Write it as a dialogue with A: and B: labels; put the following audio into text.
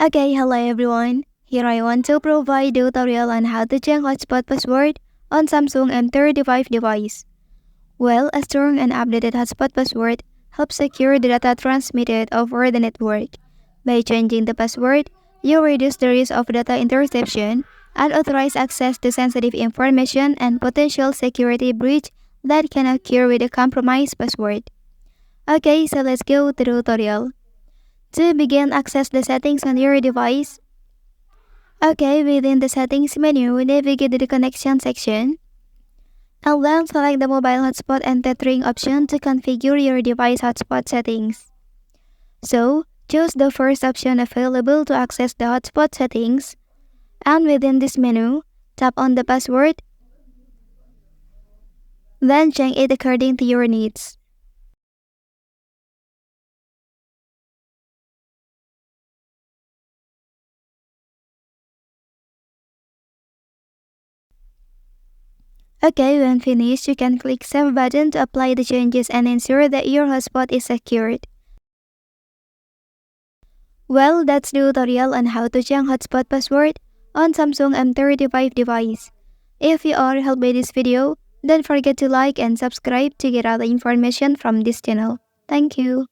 A: Okay, hello everyone. Here I want to provide a tutorial on how to change hotspot password on Samsung M35 device. Well, a strong and updated hotspot password helps secure the data transmitted over the network. By changing the password, you reduce the risk of data interception, unauthorized access to sensitive information, and potential security breach that can occur with a compromised password. Okay, so let's go to the tutorial. To begin, access the settings on your device. Okay, within the settings menu, navigate to the connection section. And then select the mobile hotspot and tethering option to configure your device hotspot settings. So, choose the first option available to access the hotspot settings. And within this menu, tap on the password. Then change it according to your needs. Okay, when finished, you can click Save button to apply the changes and ensure that your hotspot is secured. Well, that's the tutorial on how to change hotspot password on Samsung M35 device. If you are helped by this video, don't forget to like and subscribe to get other information from this channel. Thank you.